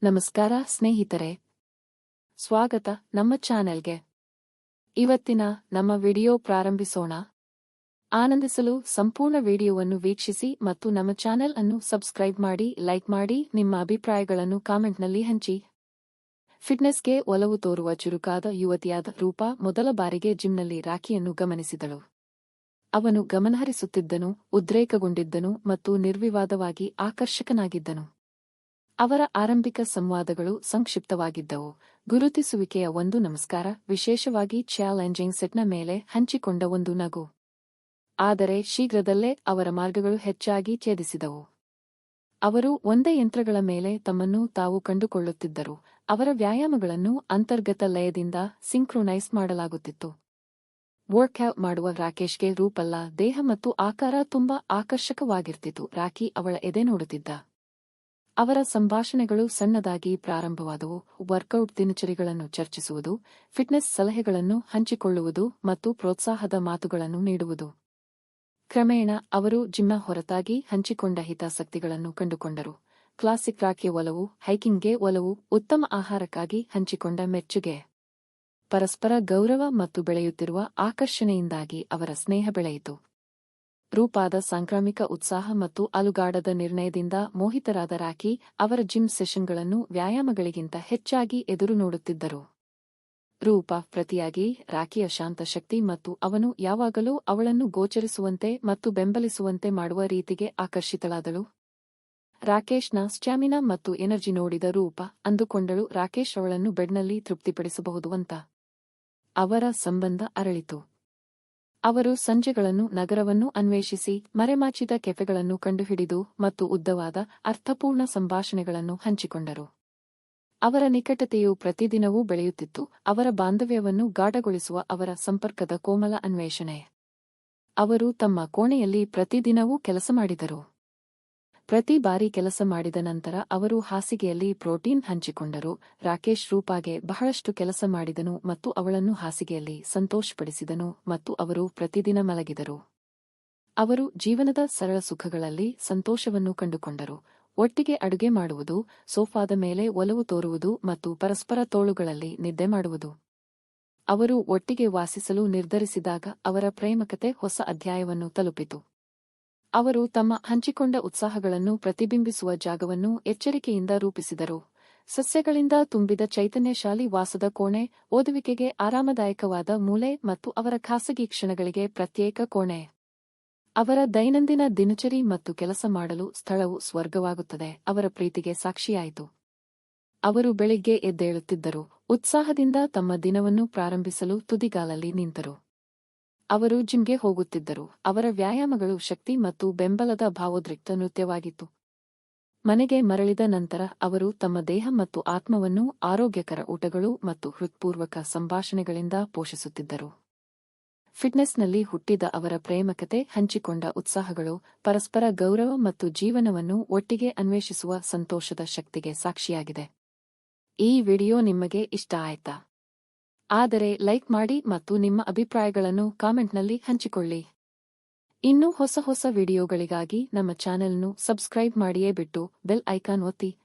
ನಮಸ್ಕಾರ ಸ್ನೇಹಿತರೆ, ಸ್ವಾಗತ ನಮ್ಮ ಚಾನೆಲ್ಗೆ. ಇವತ್ತಿನ ನಮ್ಮ ವಿಡಿಯೋ ಪ್ರಾರಂಭಿಸೋಣ. ಆನಂದಿಸಲು ಸಂಪೂರ್ಣ ವಿಡಿಯೋವನ್ನು ವೀಕ್ಷಿಸಿ ಮತ್ತು ನಮ್ಮ ಚಾನೆಲ್ ಅನ್ನು ಸಬ್ಸ್ಕ್ರೈಬ್ ಮಾಡಿ, ಲೈಕ್ ಮಾಡಿ, ನಿಮ್ಮ ಅಭಿಪ್ರಾಯಗಳನ್ನು ಕಾಮೆಂಟ್ನಲ್ಲಿ ಹಂಚಿ. ಫಿಟ್ನೆಸ್ಗೆ ಒಲವು ತೋರುವ ಚುರುಕಾದ ಯುವತಿಯಾದ ರೂಪಾ ಮೊದಲ ಬಾರಿಗೆ ಜಿಮ್ನಲ್ಲಿ ರಾಖಿಯನ್ನು ಗಮನಿಸಿದಳು. ಅವನು ಗಮನಹರಿಸುತ್ತಿದ್ದನು, ಉದ್ರೇಕಗೊಂಡಿದ್ದನು ಮತ್ತು ನಿರ್ವಿವಾದವಾಗಿ ಆಕರ್ಷಕನಾಗಿದ್ದನು. ಅವರ ಆರಂಭಿಕ ಸಂವಾದಗಳು ಸಂಕ್ಷಿಪ್ತವಾಗಿದ್ದವು. ಗುರುತಿಸುವಿಕೆಯ ಒಂದು ನಮಸ್ಕಾರ, ವಿಶೇಷವಾಗಿ ಚಾಲೆಂಜಿಂಗ್ ಸೆಟ್ನ ಮೇಲೆ ಹಂಚಿಕೊಂಡ ಒಂದು ನಗು. ಆದರೆ ಶೀಘ್ರದಲ್ಲೇ ಅವರ ಮಾರ್ಗಗಳು ಹೆಚ್ಚಾಗಿ ಛೇದಿಸಿದವು. ಅವರು ಒಂದೇ ಯಂತ್ರಗಳ ಮೇಲೆ ತಮ್ಮನ್ನು ತಾವು ಕಂಡುಕೊಳ್ಳುತ್ತಿದ್ದರು. ಅವರ ವ್ಯಾಯಾಮಗಳನ್ನು ಅಂತರ್ಗತ ಲಯದಿಂದ ಸಿಂಕ್ರೊನೈಸ್ ಮಾಡಲಾಗುತ್ತಿತ್ತು. ವರ್ಕ್ಔಟ್ ಮಾಡುವ ರಾಕೇಶ್ಗೆ ರೂಪಲ್ಲ, ದೇಹ ಮತ್ತು ಆಕಾರ ತುಂಬಾ ಆಕರ್ಷಕವಾಗಿರ್ತಿತ್ತು. ರಾಕಿ ಅವಳ ಎದೆ ನೋಡುತ್ತಿದ್ದ. ಅವರ ಸಂಭಾಷಣೆಗಳು ಸಣ್ಣದಾಗಿ ಪ್ರಾರಂಭವಾದವು. ವರ್ಕೌಟ್ ದಿನಚರಿಗಳನ್ನು ಚರ್ಚಿಸುವುದು, ಫಿಟ್ನೆಸ್ ಸಲಹೆಗಳನ್ನು ಹಂಚಿಕೊಳ್ಳುವುದು ಮತ್ತು ಪ್ರೋತ್ಸಾಹದ ಮಾತುಗಳನ್ನು ನೀಡುವುದು. ಕ್ರಮೇಣ ಅವರು ಜಿಮ್ನ ಹೊರತಾಗಿ ಹಂಚಿಕೊಂಡ ಹಿತಾಸಕ್ತಿಗಳನ್ನು ಕಂಡುಕೊಂಡರು. ಕ್ಲಾಸಿಕ್ ರಾಖಿ ಒಲವು, ಹೈಕಿಂಗ್ಗೆ ಒಲವು, ಉತ್ತಮ ಆಹಾರಕ್ಕಾಗಿ ಹಂಚಿಕೊಂಡ ಮೆಚ್ಚುಗೆ. ಪರಸ್ಪರ ಗೌರವ ಮತ್ತು ಬೆಳೆಯುತ್ತಿರುವ ಆಕರ್ಷಣೆಯಿಂದಾಗಿ ಅವರ ಸ್ನೇಹ ಬೆಳೆಯಿತು. ರೂಪಾದ ಸಾಂಕ್ರಾಮಿಕ ಉತ್ಸಾಹ ಮತ್ತು ಅಲುಗಾಡದ ನಿರ್ಣಯದಿಂದ ಮೋಹಿತರಾದ ರಾಖಿ ಅವರ ಜಿಮ್ ಸೆಷನ್ಗಳನ್ನು ವ್ಯಾಯಾಮಗಳಿಗಿಂತ ಹೆಚ್ಚಾಗಿ ಎದುರು ನೋಡುತ್ತಿದ್ದರು. ರೂಪಾ ಪ್ರತಿಯಾಗಿ ರಾಖಿಯ ಶಾಂತ ಶಕ್ತಿ ಮತ್ತು ಅವನು ಯಾವಾಗಲೂ ಅವಳನ್ನು ಗೋಚರಿಸುವಂತೆ ಮತ್ತು ಬೆಂಬಲಿಸುವಂತೆ ಮಾಡುವ ರೀತಿಗೆ ಆಕರ್ಷಿತಳಾದಳು. ರಾಕೇಶ್ನ ಸ್ಟ್ಯಾಮಿನಾ ಮತ್ತು ಎನರ್ಜಿ ನೋಡಿದ ರೂಪಾ ಅಂದುಕೊಂಡಳು ರಾಕೇಶ್ ಅವಳನ್ನು ಬೆಡ್ನಲ್ಲಿ ತೃಪ್ತಿಪಡಿಸಬಹುದು ಅಂತ. ಅವರ ಸಂಬಂಧ ಅರಳಿತು. ಅವರು ಸಂಜೆಗಳನ್ನು ನಗರವನ್ನು ಅನ್ವೇಷಿಸಿ, ಮರೆಮಾಚಿದ ಕೆಫೆಗಳನ್ನು ಕಂಡುಹಿಡಿದು ಮತ್ತು ಉದ್ದವಾದ, ಅರ್ಥಪೂರ್ಣ ಸಂಭಾಷಣೆಗಳನ್ನು ಹಂಚಿಕೊಂಡರು. ಅವರ ನಿಕಟತೆಯು ಪ್ರತಿದಿನವೂ ಬೆಳೆಯುತ್ತಿತ್ತು, ಅವರ ಬಾಂಧವ್ಯವನ್ನು ಗಾಢಗೊಳಿಸುವ ಅವರ ಸಂಪರ್ಕದ ಕೋಮಲ ಅನ್ವೇಷಣೆ. ಅವರು ತಮ್ಮ ಕೋಣೆಯಲ್ಲಿ ಪ್ರತಿದಿನವೂ ಕೆಲಸ ಮಾಡಿದರು. ಪ್ರತಿ ಬಾರಿ ಕೆಲಸ ಮಾಡಿದ ನಂತರ ಅವರು ಹಾಸಿಗೆಯಲ್ಲಿ ಪ್ರೋಟೀನ್ ಹಂಚಿಕೊಂಡರು. ರಾಕೇಶ್ ರೂಪಾಗೆ ಬಹಳಷ್ಟು ಕೆಲಸ ಮಾಡಿದನು ಮತ್ತು ಅವಳನ್ನು ಹಾಸಿಗೆಯಲ್ಲಿ ಸಂತೋಷಪಡಿಸಿದನು ಮತ್ತು ಅವರು ಪ್ರತಿದಿನ ಮಲಗಿದರು. ಅವರು ಜೀವನದ ಸರಳ ಸುಖಗಳಲ್ಲಿ ಸಂತೋಷವನ್ನು ಕಂಡುಕೊಂಡರು. ಒಟ್ಟಿಗೆ ಅಡುಗೆ ಮಾಡುವುದು, ಸೋಫಾದ ಮೇಲೆ ಒಲವು ತೋರುವುದು ಮತ್ತು ಪರಸ್ಪರ ತೋಳುಗಳಲ್ಲಿ ನಿದ್ದೆ ಮಾಡುವುದು. ಅವರು ಒಟ್ಟಿಗೆ ವಾಸಿಸಲು ನಿರ್ಧರಿಸಿದಾಗ ಅವರ ಪ್ರೇಮಕತೆ ಹೊಸ ಅಧ್ಯಾಯವನ್ನು ತಲುಪಿತು. ಅವರು ತಮ್ಮ ಹಂಚಿಕೊಂಡ ಉತ್ಸಾಹಗಳನ್ನು ಪ್ರತಿಬಿಂಬಿಸುವ ಜಾಗವನ್ನು ಎಚ್ಚರಿಕೆಯಿಂದ ರೂಪಿಸಿದರು. ಸಸ್ಯಗಳಿಂದ ತುಂಬಿದ ಚೈತನ್ಯಶಾಲಿ ವಾಸದ ಕೋಣೆ, ಓದುವಿಕೆಗೆ ಆರಾಮದಾಯಕವಾದ ಮೂಲೆ ಮತ್ತು ಅವರ ಖಾಸಗಿ ಕ್ಷಣಗಳಿಗೆ ಪ್ರತ್ಯೇಕ ಕೋಣೆ. ಅವರ ದೈನಂದಿನ ದಿನಚರಿ ಮತ್ತು ಕೆಲಸ ಮಾಡಲು ಸ್ಥಳವು ಸ್ವರ್ಗವಾಗುತ್ತದೆ. ಅವರ ಪ್ರೀತಿಗೆ ಸಾಕ್ಷಿಯಾಯಿತು. ಅವರು ಬೆಳಿಗ್ಗೆ ಎದ್ದೇಳುತ್ತಿದ್ದರು, ಉತ್ಸಾಹದಿಂದ ತಮ್ಮ ದಿನವನ್ನು ಪ್ರಾರಂಭಿಸಲು ತುದಿಗಾಲಲ್ಲಿ ನಿಂತರು. ಅವರು ಜಿಮ್ಗೆ ಹೋಗುತ್ತಿದ್ದರು. ಅವರ ವ್ಯಾಯಾಮಗಳು ಶಕ್ತಿ ಮತ್ತು ಬೆಂಬಲದ ಭಾವೋದ್ರಿಕ್ತ ನೃತ್ಯವಾಗಿತ್ತು. ಮನೆಗೆ ಮರಳಿದ ನಂತರ ಅವರು ತಮ್ಮ ದೇಹ ಮತ್ತು ಆತ್ಮವನ್ನು ಆರೋಗ್ಯಕರ ಊಟಗಳು ಮತ್ತು ಹೃತ್ಪೂರ್ವಕ ಸಂಭಾಷಣೆಗಳಿಂದ ಪೋಷಿಸುತ್ತಿದ್ದರು. ಫಿಟ್ನೆಸ್ನಲ್ಲಿ ಹುಟ್ಟಿದ ಅವರ ಪ್ರೇಮಕತೆ, ಹಂಚಿಕೊಂಡ ಉತ್ಸಾಹಗಳು, ಪರಸ್ಪರ ಗೌರವ ಮತ್ತು ಜೀವನವನ್ನು ಒಟ್ಟಿಗೆ ಅನ್ವೇಷಿಸುವ ಸಂತೋಷದ ಶಕ್ತಿಗೆ ಸಾಕ್ಷಿಯಾಗಿದೆ. ಈ ವಿಡಿಯೋ ನಿಮಗೆ ಇಷ್ಟ ಆಯ್ತಾ? ಆದರೆ ಲೈಕ್ ಮಾಡಿ ಮತ್ತು ನಿಮ್ಮ ಅಭಿಪ್ರಾಯಗಳನ್ನು ಕಾಮೆಂಟ್ನಲ್ಲಿ ಹಂಚಿಕೊಳ್ಳಿ. ಇನ್ನೂ ಹೊಸ ವಿಡಿಯೋಗಳಿಗಾಗಿ ನಮ್ಮ ಚಾನೆಲ್ನ್ನು ಸಬ್ಸ್ಕ್ರೈಬ್ ಮಾಡಿಯೇ ಬಿಟ್ಟು ಬೆಲ್ ಐಕಾನ್ ಒತ್ತಿ.